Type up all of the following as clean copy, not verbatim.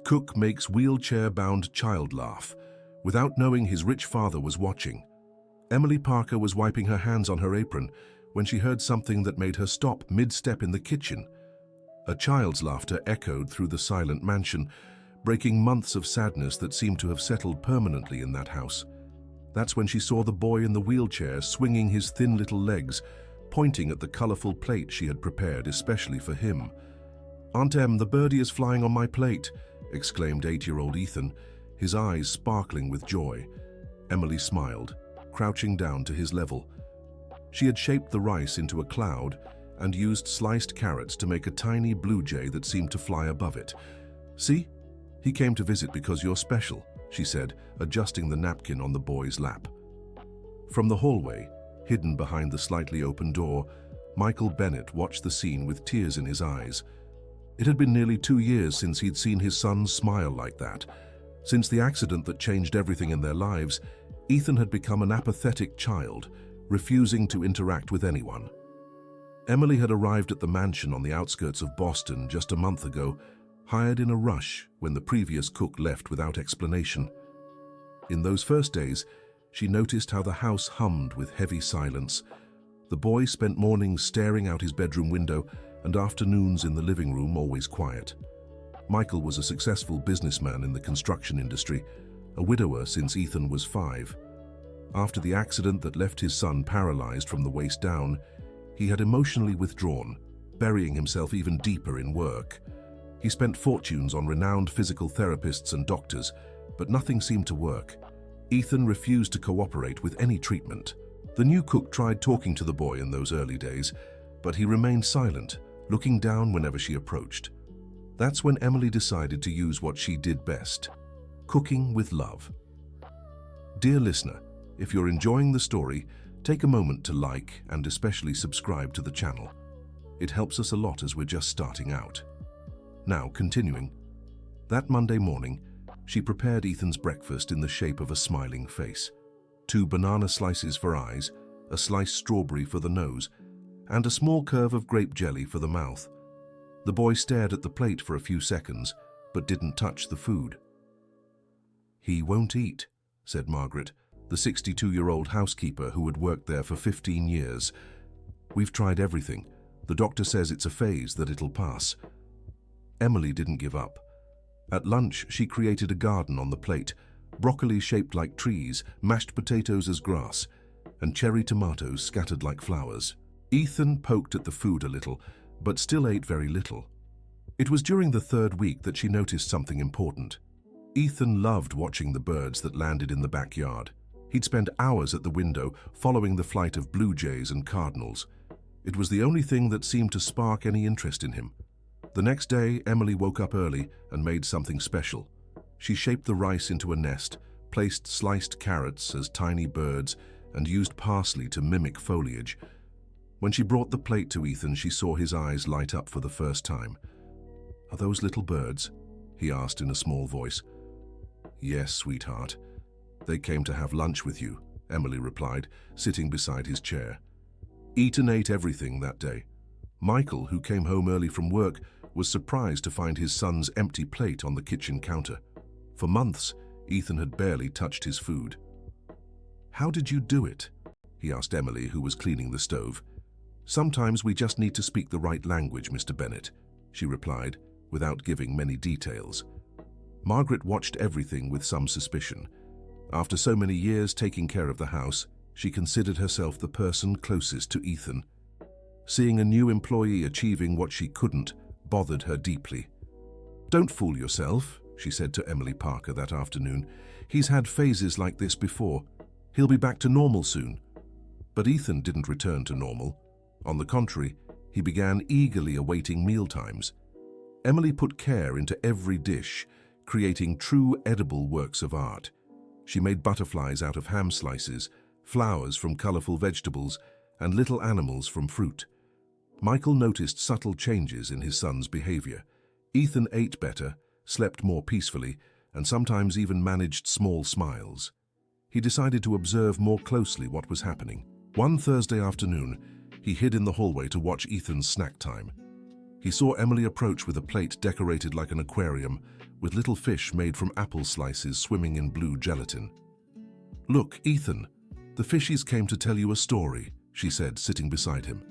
Cook makes wheelchair-bound child laugh, without knowing his rich father was watching. Emily Parker was wiping her hands on her apron when she heard something that made her stop mid-step in the kitchen. A child's laughter echoed through the silent mansion, breaking months of sadness that seemed to have settled permanently in that house. That's when she saw the boy in the wheelchair swinging his thin little legs, pointing at the colorful plate she had prepared especially for him. "Aunt Em, the birdie is flying on my plate," exclaimed 8-year-old Ethan, his eyes sparkling with joy. Emily smiled, crouching down to his level. She had shaped the rice into a cloud and used sliced carrots to make a tiny blue jay that seemed to fly above it. "See? He came to visit because you're special," she said, adjusting the napkin on the boy's lap. From the hallway, hidden behind the slightly open door, Michael Bennett watched the scene with tears in his eyes. It had been nearly 2 years since he'd seen his son smile like that. Since the accident that changed everything in their lives, Ethan had become an apathetic child, refusing to interact with anyone. Emily had arrived at the mansion on the outskirts of Boston just a month ago, hired in a rush when the previous cook left without explanation. In those first days, she noticed how the house hummed with heavy silence. The boy spent mornings staring out his bedroom window and afternoons in the living room always quiet. Michael was a successful businessman in the construction industry, a widower since Ethan was 5. After the accident that left his son paralyzed from the waist down, he had emotionally withdrawn, burying himself even deeper in work. He spent fortunes on renowned physical therapists and doctors, but nothing seemed to work. Ethan refused to cooperate with any treatment. The new cook tried talking to the boy in those early days, but he remained silent, looking down whenever she approached. That's when Emily decided to use what she did best: cooking with love. Dear listener, if you're enjoying the story, take a moment to like and especially subscribe to the channel. It helps us a lot as we're just starting out. Now, continuing. That Monday morning, she prepared Ethan's breakfast in the shape of a smiling face. 2 banana slices for eyes, a sliced strawberry for the nose, and a small curve of grape jelly for the mouth. The boy stared at the plate for a few seconds, but didn't touch the food. "He won't eat," said Margaret, the 62-year-old housekeeper who had worked there for 15 years. "We've tried everything. The doctor says it's a phase, that it'll pass." Emily didn't give up. At lunch, she created a garden on the plate, broccoli shaped like trees, mashed potatoes as grass, and cherry tomatoes scattered like flowers. Ethan poked at the food a little, but still ate very little. It was during the 3rd week that she noticed something important. Ethan loved watching the birds that landed in the backyard. He'd spend hours at the window, following the flight of blue jays and cardinals. It was the only thing that seemed to spark any interest in him. The next day, Emily woke up early and made something special. She shaped the rice into a nest, placed sliced carrots as tiny birds, and used parsley to mimic foliage. When she brought the plate to Ethan, she saw his eyes light up for the first time. "Are those little birds?" he asked in a small voice. "Yes, sweetheart. They came to have lunch with you," Emily replied, sitting beside his chair. Ethan ate everything that day. Michael, who came home early from work, was surprised to find his son's empty plate on the kitchen counter. For months, Ethan had barely touched his food. "How did you do it?" he asked Emily, who was cleaning the stove. "Sometimes we just need to speak the right language, Mr. Bennett," she replied, without giving many details. Margaret watched everything with some suspicion. After so many years taking care of the house, she considered herself the person closest to Ethan. Seeing a new employee achieving what she couldn't bothered her deeply. "Don't fool yourself," she said to Emily Parker that afternoon. "He's had phases like this before. He'll be back to normal soon." But Ethan didn't return to normal. On the contrary, he began eagerly awaiting mealtimes. Emily put care into every dish, creating true edible works of art. She made butterflies out of ham slices, flowers from colorful vegetables, and little animals from fruit. Michael noticed subtle changes in his son's behavior. Ethan ate better, slept more peacefully, and sometimes even managed small smiles. He decided to observe more closely what was happening. One Thursday afternoon, he hid in the hallway to watch Ethan's snack time. He saw Emily approach with a plate decorated like an aquarium, with little fish made from apple slices swimming in blue gelatin. "Look, Ethan, the fishies came to tell you a story," she said, sitting beside him.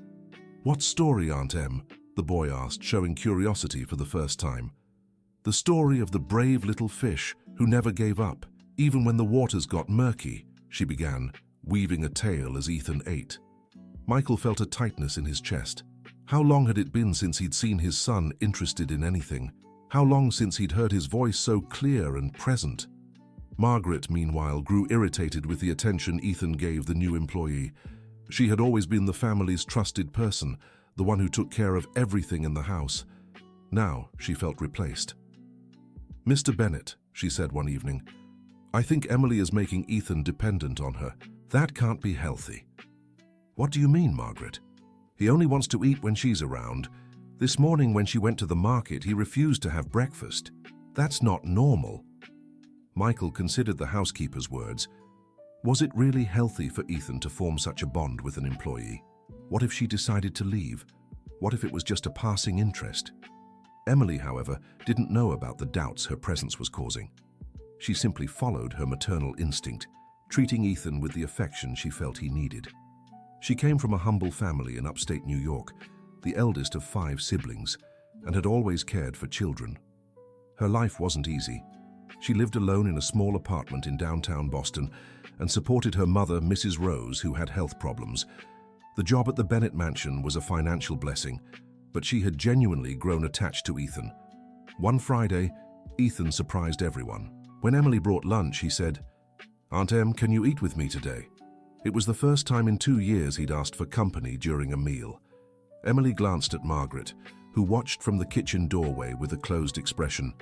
"What story, Aunt Em?" the boy asked, showing curiosity for the first time. "The story of the brave little fish who never gave up, even when the waters got murky," she began, weaving a tale as Ethan ate. Michael felt a tightness in his chest. How long had it been since he'd seen his son interested in anything? How long since he'd heard his voice so clear and present? Margaret, meanwhile, grew irritated with the attention Ethan gave the new employee. She had always been the family's trusted person, the one who took care of everything in the house. Now she felt replaced. "Mr. Bennett," she said one evening, "I think Emily is making Ethan dependent on her. That can't be healthy." "What do you mean, Margaret?" "He only wants to eat when she's around. This morning when she went to the market, he refused to have breakfast. That's not normal." Michael considered the housekeeper's words. Was it really healthy for Ethan to form such a bond with an employee? What if she decided to leave? What if it was just a passing interest? Emily, however, didn't know about the doubts her presence was causing. She simply followed her maternal instinct, treating Ethan with the affection she felt he needed. She came from a humble family in upstate New York, the eldest of 5 siblings, and had always cared for children. Her life wasn't easy. She lived alone in a small apartment in downtown Boston and supported her mother, Mrs. Rose, who had health problems. The job at the Bennett mansion was a financial blessing, but she had genuinely grown attached to Ethan. One Friday, Ethan surprised everyone. When Emily brought lunch, he said, "Aunt Em, can you eat with me today?" It was the first time in 2 years he'd asked for company during a meal. Emily glanced at Margaret, who watched from the kitchen doorway with a closed expression.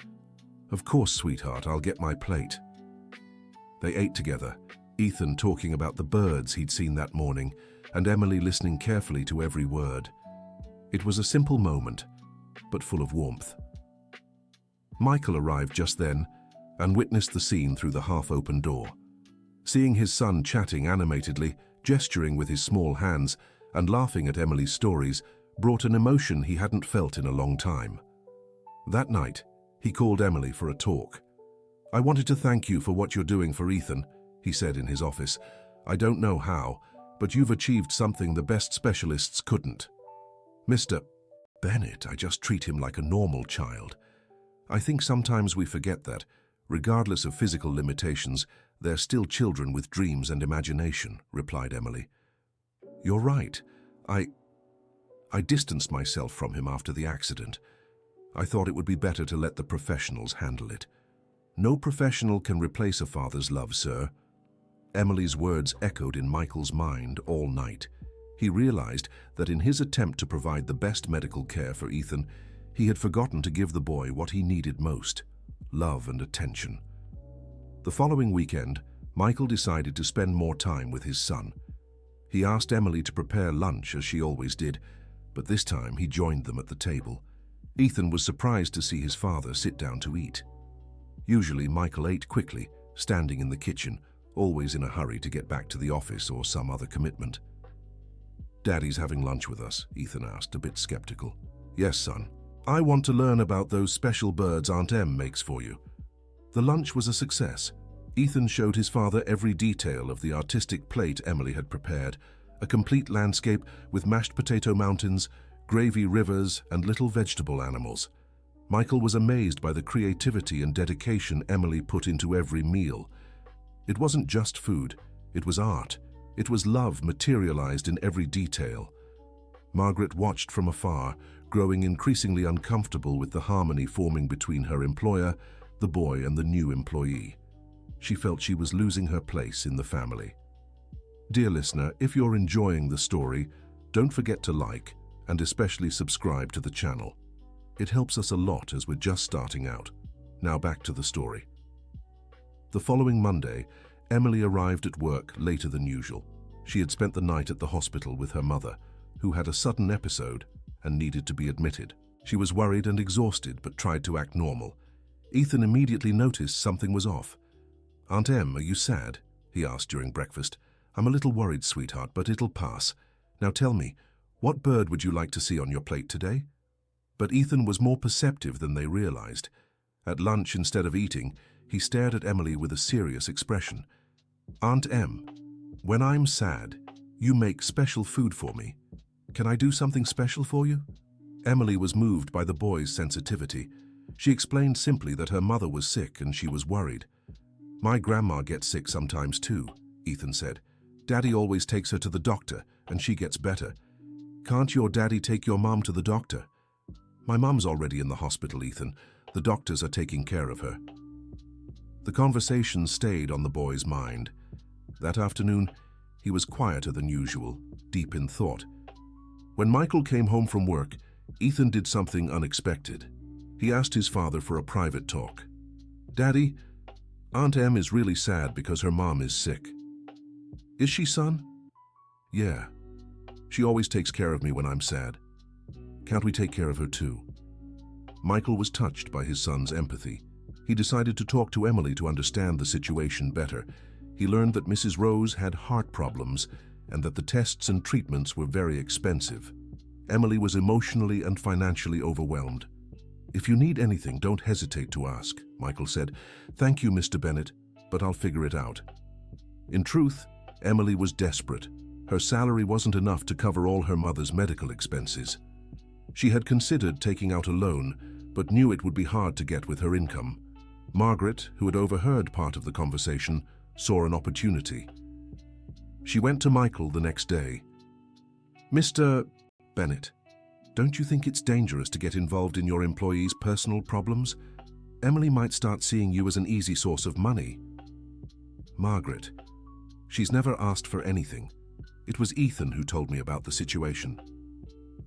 "Of course, sweetheart, I'll get my plate." They ate together, Ethan talking about the birds he'd seen that morning, and Emily listening carefully to every word. It was a simple moment, but full of warmth. Michael arrived just then and witnessed the scene through the half-open door. Seeing his son chatting animatedly, gesturing with his small hands, and laughing at Emily's stories brought an emotion he hadn't felt in a long time. That night, he called Emily for a talk. "I wanted to thank you for what you're doing for Ethan," he said in his office. "I don't know how, but you've achieved something the best specialists couldn't." "Mr. Bennett, I just treat him like a normal child. I think sometimes we forget that, regardless of physical limitations, they're still children with dreams and imagination," replied Emily. "You're right. I distanced myself from him after the accident. I thought it would be better to let the professionals handle it." "No professional can replace a father's love, sir." Emily's words echoed in Michael's mind all night. He realized that in his attempt to provide the best medical care for Ethan, he had forgotten to give the boy what he needed most: love and attention. The following weekend, Michael decided to spend more time with his son. He asked Emily to prepare lunch as she always did, but this time he joined them at the table. Ethan was surprised to see his father sit down to eat. Usually Michael ate quickly, standing in the kitchen, always in a hurry to get back to the office or some other commitment. "Daddy's having lunch with us?" Ethan asked, a bit skeptical. "Yes, son. I want to learn about those special birds Aunt Em makes for you." The lunch was a success. Ethan showed his father every detail of the artistic plate Emily had prepared, a complete landscape with mashed potato mountains, gravy rivers, and little vegetable animals. Michael was amazed by the creativity and dedication Emily put into every meal. It wasn't just food, it was art. It was love materialized in every detail. Margaret watched from afar, growing increasingly uncomfortable with the harmony forming between her employer, the boy, and the new employee. She felt she was losing her place in the family. Dear listener, if you're enjoying the story, don't forget to like and especially subscribe to the channel. It helps us a lot as we're just starting out. Now back to the story. The following Monday, Emily arrived at work later than usual. She had spent the night at the hospital with her mother, who had a sudden episode and needed to be admitted. She was worried and exhausted but tried to act normal. Ethan immediately noticed something was off. "Aunt Em, are you sad?" he asked during breakfast. "I'm a little worried, sweetheart, but it'll pass. Now tell me, what bird would you like to see on your plate today?" But Ethan was more perceptive than they realized. At lunch, instead of eating, he stared at Emily with a serious expression. "Aunt Em, when I'm sad, you make special food for me. Can I do something special for you?" Emily was moved by the boy's sensitivity. She explained simply that her mother was sick and she was worried. "My grandma gets sick sometimes too," Ethan said. "Daddy always takes her to the doctor and she gets better. Can't your daddy take your mom to the doctor?" "My mom's already in the hospital, Ethan. The doctors are taking care of her." The conversation stayed on the boy's mind. That afternoon, he was quieter than usual, deep in thought. When Michael came home from work, Ethan did something unexpected. He asked his father for a private talk. "Daddy, Aunt Em is really sad because her mom is sick." "Is she, son?" "Yeah. She always takes care of me when I'm sad. Can't we take care of her too?" Michael was touched by his son's empathy. He decided to talk to Emily to understand the situation better. He learned that Mrs. Rose had heart problems and that the tests and treatments were very expensive. Emily was emotionally and financially overwhelmed. "If you need anything, don't hesitate to ask," Michael said. "Thank you, Mr. Bennett, but I'll figure it out." In truth, Emily was desperate. Her salary wasn't enough to cover all her mother's medical expenses. She had considered taking out a loan, but knew it would be hard to get with her income. Margaret, who had overheard part of the conversation, saw an opportunity. She went to Michael the next day. "Mr. Bennett, don't you think it's dangerous to get involved in your employees' personal problems? Emily might start seeing you as an easy source of money." "Margaret, she's never asked for anything. It was Ethan who told me about the situation."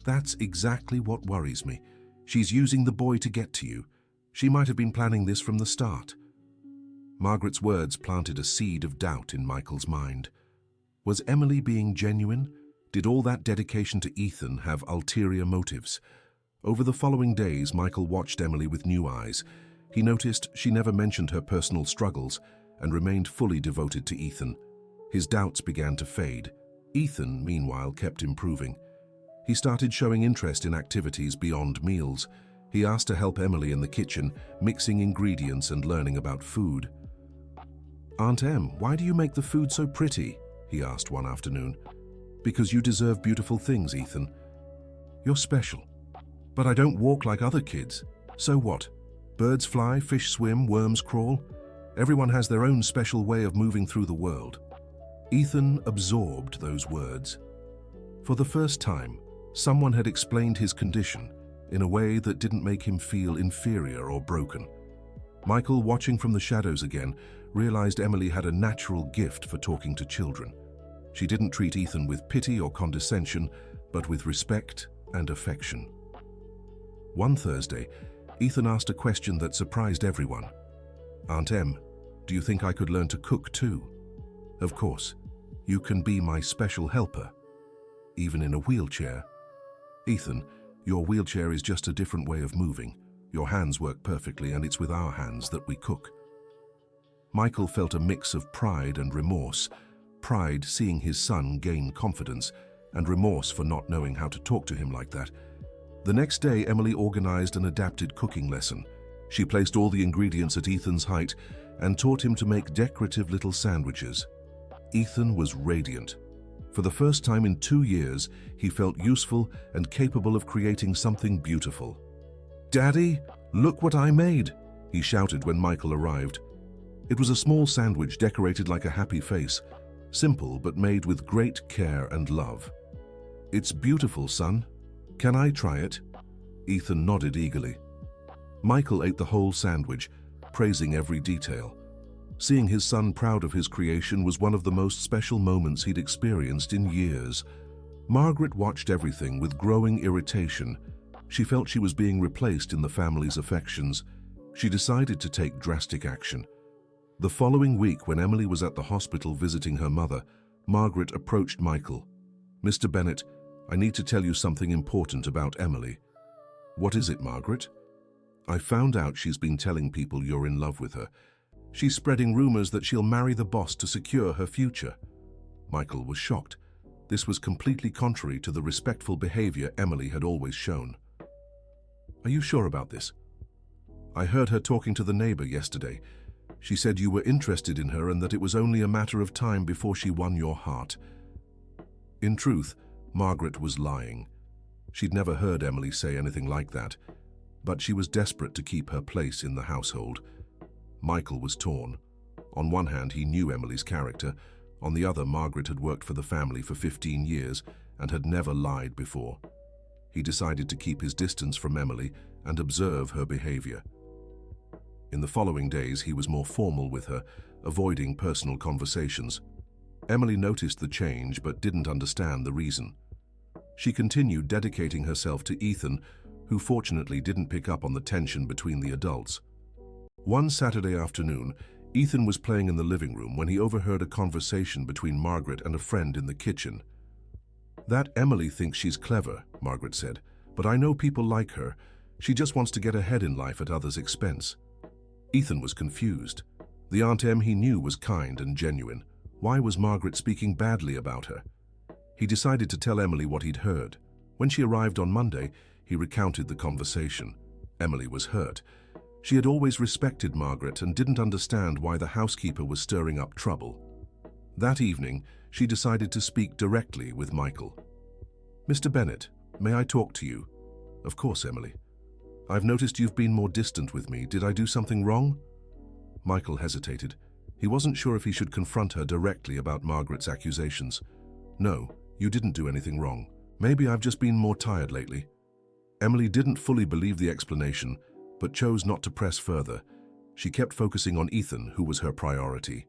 "That's exactly what worries me. She's using the boy to get to you. She might have been planning this from the start." Margaret's words planted a seed of doubt in Michael's mind. Was Emily being genuine? Did all that dedication to Ethan have ulterior motives? Over the following days, Michael watched Emily with new eyes. He noticed she never mentioned her personal struggles and remained fully devoted to Ethan. His doubts began to fade. Ethan, meanwhile, kept improving. He started showing interest in activities beyond meals. He asked to help Emily in the kitchen, mixing ingredients and learning about food. "Aunt Em, why do you make the food so pretty?" he asked one afternoon. "Because you deserve beautiful things, Ethan. You're special. But I don't walk like other kids. So what? Birds fly, fish swim, worms crawl. Everyone has their own special way of moving through the world." Ethan absorbed those words. For the first time, someone had explained his condition in a way that didn't make him feel inferior or broken. Michael, watching from the shadows again, realized Emily had a natural gift for talking to children. She didn't treat Ethan with pity or condescension, but with respect and affection. One Thursday, Ethan asked a question that surprised everyone. "Aunt Em, do you think I could learn to cook too?" "Of course. You can be my special helper, even in a wheelchair." "Ethan, your wheelchair is just a different way of moving. Your hands work perfectly, and it's with our hands that we cook." Michael felt a mix of pride and remorse. Pride seeing his son gain confidence, and remorse for not knowing how to talk to him like that. The next day, Emily organized an adapted cooking lesson. She placed all the ingredients at Ethan's height and taught him to make decorative little sandwiches. Ethan was radiant. For the first time in 2 years, he felt useful and capable of creating something beautiful. "Daddy, look what I made!" he shouted when Michael arrived. It was a small sandwich decorated like a happy face, simple but made with great care and love. "It's beautiful, son. Can I try it?" Ethan nodded eagerly. Michael ate the whole sandwich, praising every detail. Seeing his son proud of his creation was one of the most special moments he'd experienced in years. Margaret watched everything with growing irritation. She felt she was being replaced in the family's affections. She decided to take drastic action. The following week, when Emily was at the hospital visiting her mother, Margaret approached Michael. "Mr. Bennett, I need to tell you something important about Emily." "What is it, Margaret?" "I found out she's been telling people you're in love with her. She's spreading rumors that she'll marry the boss to secure her future." Michael was shocked. This was completely contrary to the respectful behavior Emily had always shown. "Are you sure about this?" I heard her talking to the neighbor yesterday. She said you were interested in her and that it was only a matter of time before she won your heart. In truth, Margaret was lying. She'd never heard Emily say anything like that, but she was desperate to keep her place in the household. Michael was torn. On one hand, he knew Emily's character. On the other, Margaret had worked for the family for 15 years and had never lied before. He decided to keep his distance from Emily and observe her behavior. In the following days, he was more formal with her, avoiding personal conversations. Emily noticed the change but didn't understand the reason. She continued dedicating herself to Ethan, who fortunately didn't pick up on the tension between the adults. One Saturday afternoon, Ethan was playing in the living room when he overheard a conversation between Margaret and a friend in the kitchen. "That Emily thinks she's clever," Margaret said, "but I know people like her. She just wants to get ahead in life at others' expense." Ethan was confused. The Aunt Em he knew was kind and genuine. Why was Margaret speaking badly about her? He decided to tell Emily what he'd heard. When she arrived on Monday, he recounted the conversation. Emily was hurt. She had always respected Margaret and didn't understand why the housekeeper was stirring up trouble. That evening, she decided to speak directly with Michael. "Mr. Bennet, may I talk to you?" "Of course, Emily. I've noticed you've been more distant with me. Did I do something wrong?" Michael hesitated. He wasn't sure if he should confront her directly about Margaret's accusations. "No, you didn't do anything wrong. Maybe I've just been more tired lately." Emily didn't fully believe the explanation, but chose not to press further. She kept focusing on Ethan, who was her priority.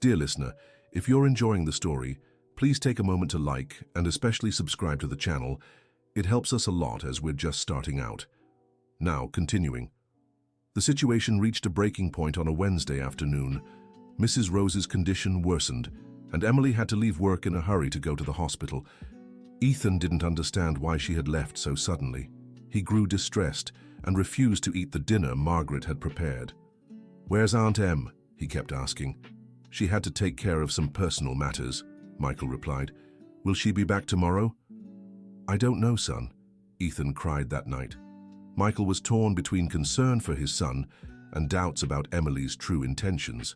Dear listener, if you're enjoying the story, please take a moment to like and especially subscribe to the channel. It helps us a lot as we're just starting out. Now, continuing. The situation reached a breaking point on a Wednesday afternoon. Mrs. Rose's condition worsened, and Emily had to leave work in a hurry to go to the hospital. Ethan didn't understand why she had left so suddenly. He grew distressed and refused to eat the dinner Margaret had prepared. "Where's Aunt Em?" he kept asking. "She had to take care of some personal matters," Michael replied. "Will she be back tomorrow?" "I don't know, son," Ethan cried that night. Michael was torn between concern for his son and doubts about Emily's true intentions.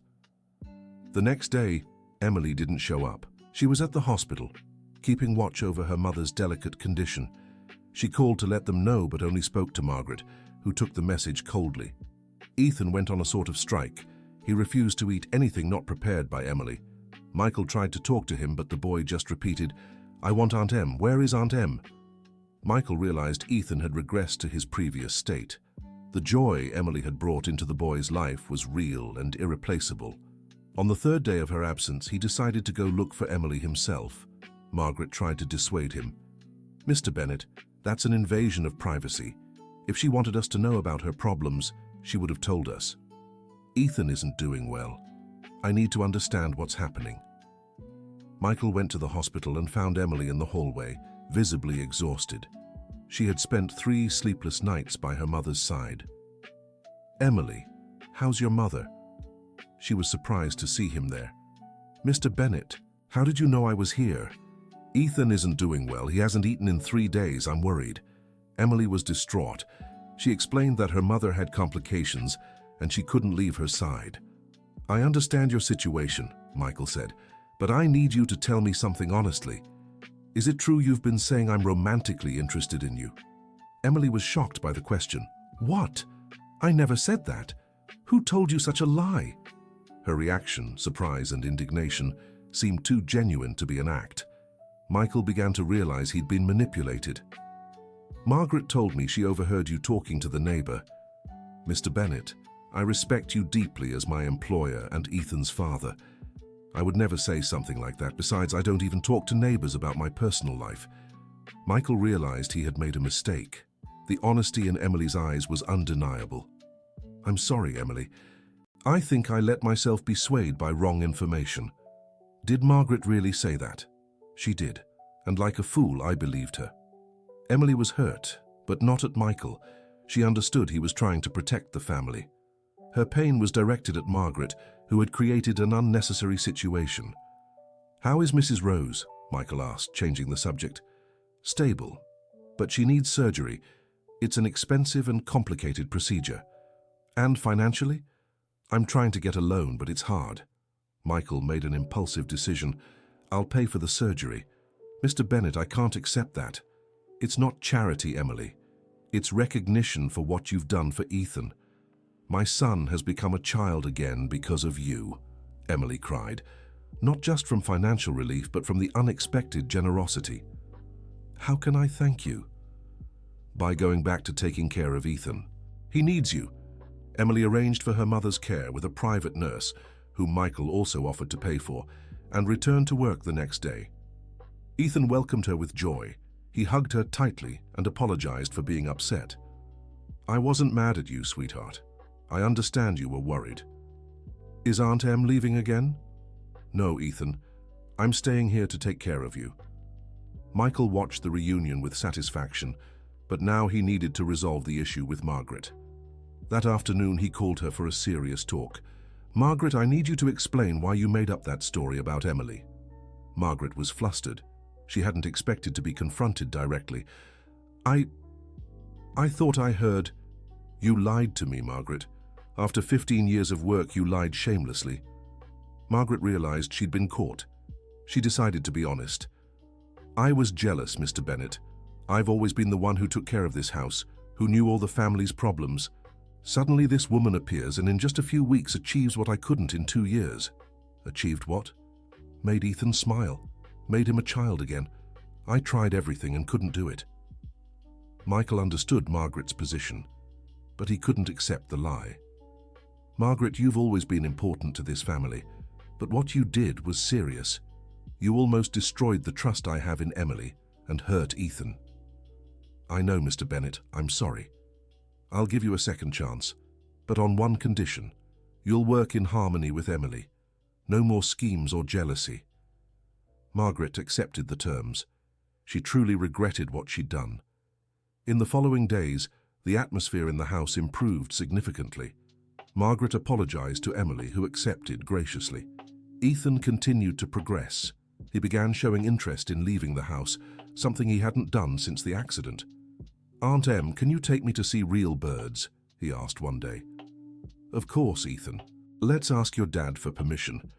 The next day, Emily didn't show up. She was at the hospital, keeping watch over her mother's delicate condition. She called to let them know but only spoke to Margaret, who took the message coldly. Ethan went on a sort of strike. He refused to eat anything not prepared by Emily. Michael tried to talk to him, but the boy just repeated, "I want Aunt Em. Where is Aunt Em?" Michael realized Ethan had regressed to his previous state. The joy Emily had brought into the boy's life was real and irreplaceable. On the third day of her absence, he decided to go look for Emily himself. Margaret tried to dissuade him. "Mr. Bennet, that's an invasion of privacy. If she wanted us to know about her problems, she would have told us. Ethan isn't doing well. I need to understand what's happening." Michael went to the hospital and found Emily in the hallway, visibly exhausted. She had spent 3 sleepless nights by her mother's side. "Emily, how's your mother?" She was surprised to see him there. "Mr. Bennet, how did you know I was here?" "Ethan isn't doing well. He hasn't eaten in 3 days. I'm worried." Emily was distraught. She explained that her mother had complications and she couldn't leave her side. "I understand your situation," Michael said, "but I need you to tell me something honestly. Is it true you've been saying I'm romantically interested in you?" Emily was shocked by the question. "What? I never said that. Who told you such a lie?" Her reaction, surprise and indignation, seemed too genuine to be an act. Michael began to realize he'd been manipulated. "Margaret told me she overheard you talking to the neighbor. Mr. Bennet, I respect you deeply as my employer and Ethan's father. I would never say something like that. Besides, I don't even talk to neighbors about my personal life." Michael realized he had made a mistake. The honesty in Emily's eyes was undeniable. "I'm sorry, Emily. I think I let myself be swayed by wrong information." "Did Margaret really say that?" "She did, and like a fool, I believed her." Emily was hurt, but not at Michael. She understood he was trying to protect the family. Her pain was directed at Margaret, who had created an unnecessary situation. "How is Mrs. Rose?" Michael asked, changing the subject. "Stable, but she needs surgery. It's an expensive and complicated procedure." And financially? I'm trying to get a loan, but it's hard. Michael made an impulsive decision. I'll pay for the surgery. Mr. Bennett, I can't accept that. It's not charity, Emily. It's recognition for what you've done for Ethan. My son has become a child again because of you, Emily cried. Not just from financial relief, but from the unexpected generosity. How can I thank you? By going back to taking care of Ethan. He needs you. Emily arranged for her mother's care with a private nurse, whom Michael also offered to pay for, and returned to work the next day. Ethan welcomed her with joy. He hugged her tightly and apologized for being upset. I wasn't mad at you, sweetheart. I understand you were worried. Is Aunt Em leaving again? No, Ethan. I'm staying here to take care of you. Michael watched the reunion with satisfaction, but now he needed to resolve the issue with Margaret. That afternoon he called her for a serious talk. Margaret, I need you to explain why you made up that story about Emily. Margaret was flustered. She hadn't expected to be confronted directly. I thought I heard... You lied to me, Margaret. After 15 years of work, you lied shamelessly. Margaret realized she'd been caught. She decided to be honest. I was jealous, Mr. Bennett. I've always been the one who took care of this house, who knew all the family's problems. Suddenly this woman appears and in just a few weeks achieves what I couldn't in 2 years. Achieved what? Made Ethan smile. Made him a child again. I tried everything and couldn't do it. Michael understood Margaret's position, but he couldn't accept the lie. Margaret, you've always been important to this family, but what you did was serious. You almost destroyed the trust I have in Emily and hurt Ethan. I know, Mr. Bennett, I'm sorry. I'll give you a second chance, but on one condition. You'll work in harmony with Emily. No more schemes or jealousy. Margaret accepted the terms. She truly regretted what she'd done. In the following days, the atmosphere in the house improved significantly. Margaret apologized to Emily, who accepted graciously. Ethan continued to progress. He began showing interest in leaving the house, something he hadn't done since the accident. Aunt Em, can you take me to see real birds? He asked one day. Of course, Ethan. Let's ask your dad for permission.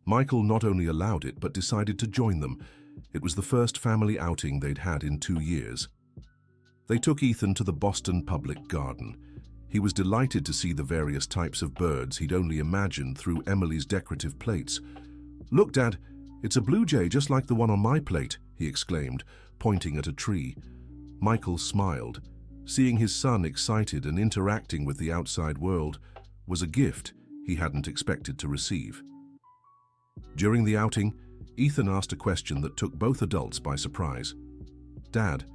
Michael not only allowed it, but decided to join them. It was the first family outing they'd had in 2 years. They took Ethan to the Boston Public Garden. He was delighted to see the various types of birds he'd only imagined through Emily's decorative plates. Look, Dad, it's a blue jay just like the one on my plate, he exclaimed, pointing at a tree. Michael smiled. Seeing his son excited and interacting with the outside world was a gift he hadn't expected to receive. During the outing, Ethan asked a question that took both adults by surprise. Dad,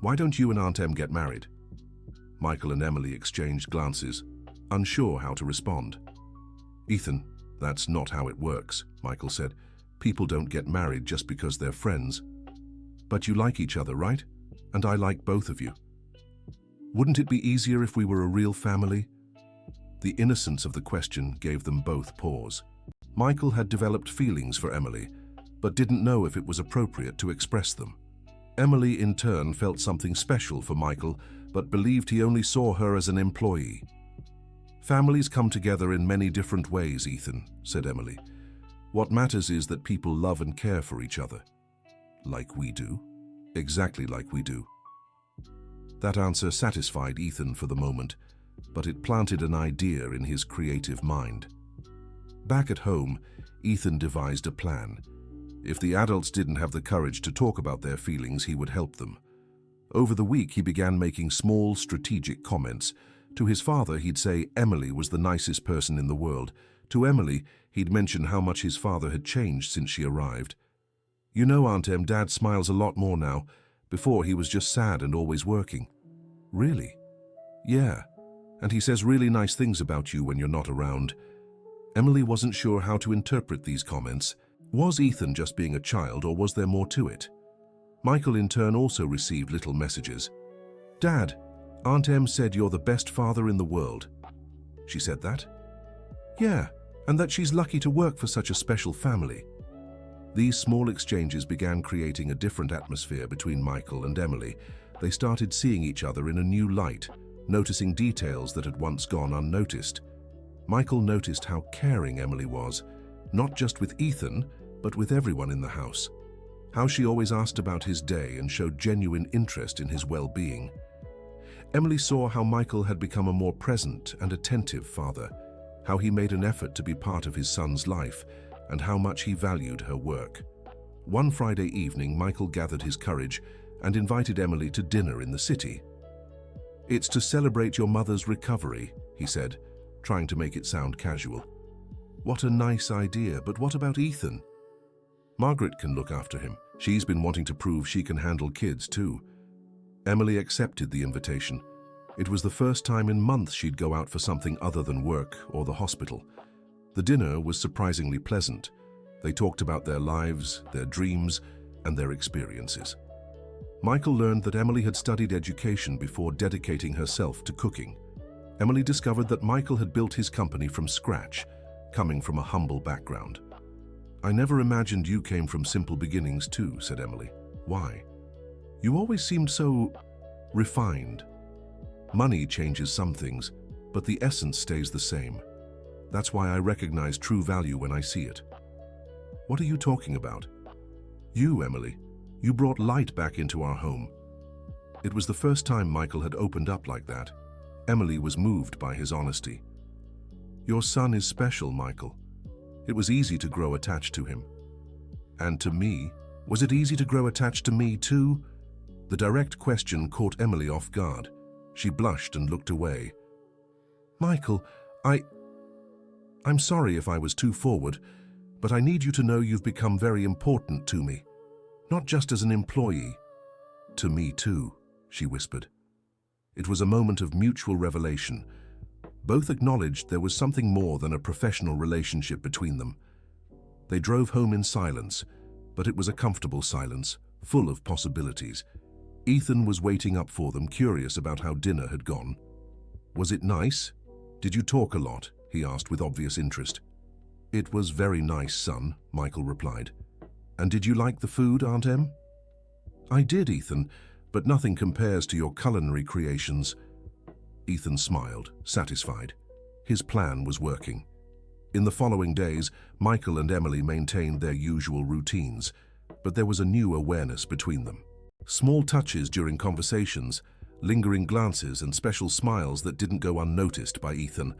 why don't you and Aunt Em get married? Michael and Emily exchanged glances, unsure how to respond. Ethan, that's not how it works, Michael said. People don't get married just because they're friends. But you like each other, right? And I like both of you. Wouldn't it be easier if we were a real family? The innocence of the question gave them both pause. Michael had developed feelings for Emily, but didn't know if it was appropriate to express them. Emily, in turn, felt something special for Michael, but believed he only saw her as an employee. Families come together in many different ways, Ethan, said Emily. What matters is that people love and care for each other. Like we do? Exactly like we do. That answer satisfied Ethan for the moment, but it planted an idea in his creative mind. Back at home, Ethan devised a plan. If the adults didn't have the courage to talk about their feelings, he would help them. Over the week, he began making small, strategic comments. To his father, he'd say Emily was the nicest person in the world. To Emily, he'd mention how much his father had changed since she arrived. You know, Aunt Em, Dad smiles a lot more now. Before, he was just sad and always working. Really? Yeah. And he says really nice things about you when you're not around. Emily wasn't sure how to interpret these comments. Was Ethan just being a child, or was there more to it? Michael, in turn, also received little messages. Dad, Aunt Em said you're the best father in the world. She said that? Yeah, and that she's lucky to work for such a special family. These small exchanges began creating a different atmosphere between Michael and Emily. They started seeing each other in a new light, noticing details that had once gone unnoticed. Michael noticed how caring Emily was, not just with Ethan, but with everyone in the house. How she always asked about his day and showed genuine interest in his well-being. Emily saw how Michael had become a more present and attentive father, how he made an effort to be part of his son's life, and how much he valued her work. One Friday evening, Michael gathered his courage and invited Emily to dinner in the city. "It's to celebrate your mother's recovery," he said, trying to make it sound casual. "What a nice idea, but what about Ethan?" "Margaret can look after him. She's been wanting to prove she can handle kids too." Emily accepted the invitation. It was the first time in months she'd go out for something other than work or the hospital. The dinner was surprisingly pleasant. They talked about their lives, their dreams, and their experiences. Michael learned that Emily had studied education before dedicating herself to cooking. Emily discovered that Michael had built his company from scratch, coming from a humble background. "I never imagined you came from simple beginnings too," said Emily. "Why?" "You always seemed so refined. Money changes some things, but the essence stays the same. That's why I recognize true value when I see it." "What are you talking about?" "You, Emily. You brought light back into our home." It was the first time Michael had opened up like that. Emily was moved by his honesty. "Your son is special, Michael. It was easy to grow attached to him." "And to me? Was it easy to grow attached to me too?" The direct question caught Emily off guard. She blushed and looked away. "Michael, I'm sorry if I was too forward, but I need you to know you've become very important to me. Not just as an employee." "To me too," she whispered. It was a moment of mutual revelation. Both acknowledged there was something more than a professional relationship between them. They drove home in silence, but it was a comfortable silence, full of possibilities. Ethan was waiting up for them, curious about how dinner had gone. "Was it nice? Did you talk a lot?" he asked with obvious interest. "It was very nice, son," Michael replied. "And did you like the food, Aunt Em?" "I did, Ethan, but nothing compares to your culinary creations." Ethan smiled, satisfied. His plan was working. In the following days, Michael and Emily maintained their usual routines, but there was a new awareness between them. Small touches during conversations, lingering glances and special smiles that didn't go unnoticed by Ethan.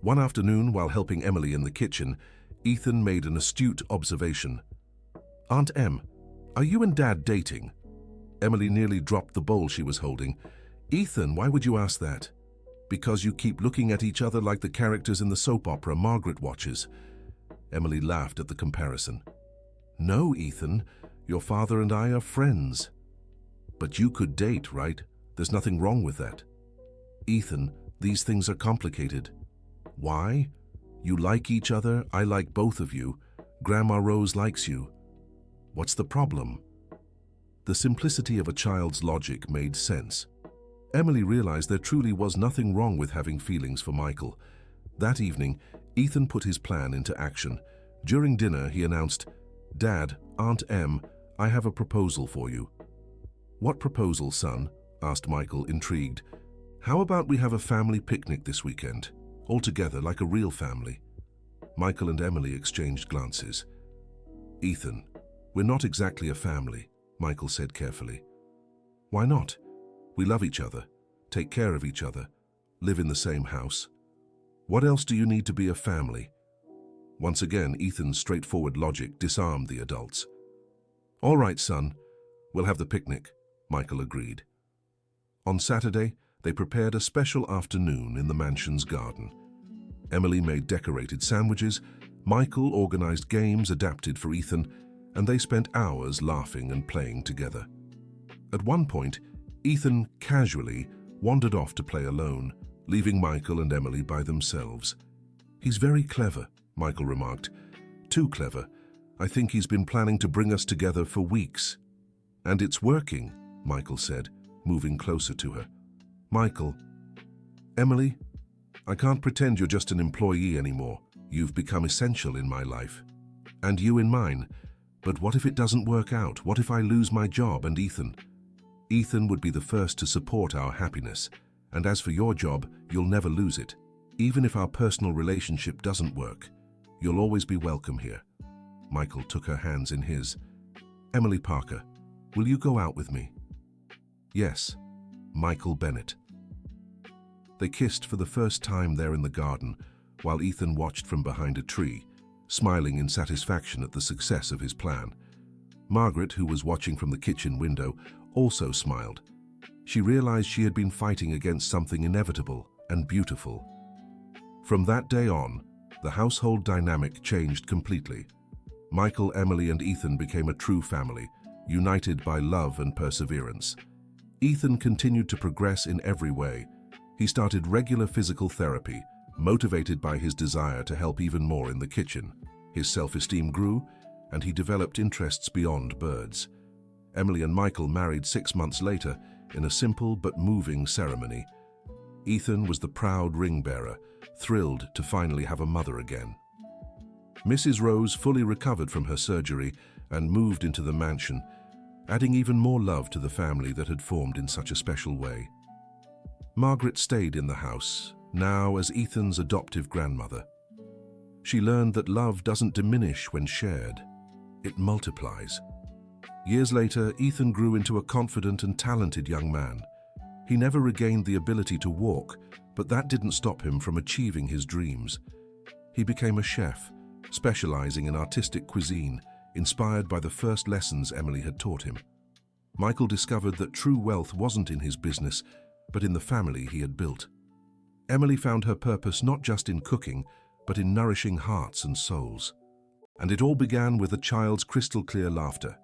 One afternoon, while helping Emily in the kitchen, Ethan made an astute observation. "Aunt Em, are you and Dad dating?" Emily nearly dropped the bowl she was holding. "Ethan, why would you ask that?" "Because you keep looking at each other like the characters in the soap opera Margaret watches." Emily laughed at the comparison. "No, Ethan, your father and I are friends." "But you could date, right? There's nothing wrong with that." "Ethan, these things are complicated." "Why? You like each other, I like both of you. Grandma Rose likes you. What's the problem?" The simplicity of a child's logic made sense. Emily realized there truly was nothing wrong with having feelings for Michael. That evening, Ethan put his plan into action. During dinner, he announced, "Dad, Aunt Em, I have a proposal for you." "What proposal, son?" asked Michael, intrigued. "How about we have a family picnic this weekend, all together like a real family?" Michael and Emily exchanged glances. "Ethan, we're not exactly a family," Michael said carefully. "Why not? We love each other, take care of each other, live in the same house. What else do you need to be a family?" Once again, Ethan's straightforward logic disarmed the adults. "All right, son, we'll have the picnic," Michael agreed. On Saturday, they prepared a special afternoon in the mansion's garden. Emily made decorated sandwiches, Michael organized games adapted for Ethan, and they spent hours laughing and playing together. At one point, Ethan casually wandered off to play alone, leaving Michael and Emily by themselves. "He's very clever," Michael remarked. "Too clever. I think he's been planning to bring us together for weeks." "And it's working," Michael said, moving closer to her. "Michael, Emily, I can't pretend you're just an employee anymore. You've become essential in my life. And you in mine. But what if it doesn't work out? What if I lose my job and Ethan? Ethan would be the first to support our happiness. And as for your job, you'll never lose it. Even if our personal relationship doesn't work, you'll always be welcome here." Michael took her hands in his. "Emily Parker, will you go out with me?" "Yes, Michael Bennett." They kissed for the first time there in the garden, while Ethan watched from behind a tree, smiling in satisfaction at the success of his plan. Margaret, who was watching from the kitchen window, also smiled. She realized she had been fighting against something inevitable and beautiful. From that day on, the household dynamic changed completely. Michael, Emily, and Ethan became a true family, united by love and perseverance. Ethan continued to progress in every way. He started regular physical therapy, motivated by his desire to help even more in the kitchen. His self-esteem grew, and he developed interests beyond birds. Emily and Michael married 6 months later in a simple but moving ceremony. Ethan was the proud ring bearer, thrilled to finally have a mother again. Mrs. Rose fully recovered from her surgery and moved into the mansion, adding even more love to the family that had formed in such a special way. Margaret stayed in the house, now as Ethan's adoptive grandmother. She learned that love doesn't diminish when shared, it multiplies. Years later, Ethan grew into a confident and talented young man. He never regained the ability to walk, but that didn't stop him from achieving his dreams. He became a chef, specializing in artistic cuisine, inspired by the first lessons Emily had taught him. Michael discovered that true wealth wasn't in his business, but in the family he had built. Emily found her purpose not just in cooking, but in nourishing hearts and souls. And it all began with a child's crystal-clear laughter,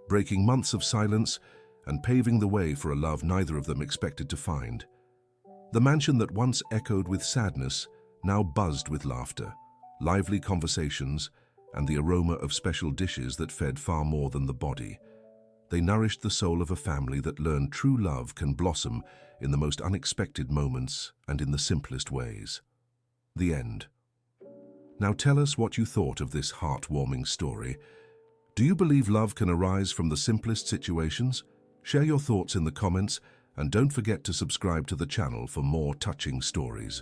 breaking months of silence and paving the way for a love neither of them expected to find. The mansion that once echoed with sadness now buzzed with laughter, lively conversations, and the aroma of special dishes that fed far more than the body. They nourished the soul of a family that learned true love can blossom in the most unexpected moments and in the simplest ways. The end. Now tell us what you thought of this heartwarming story. Do you believe love can arise from the simplest situations? Share your thoughts in the comments, and don't forget to subscribe to the channel for more touching stories.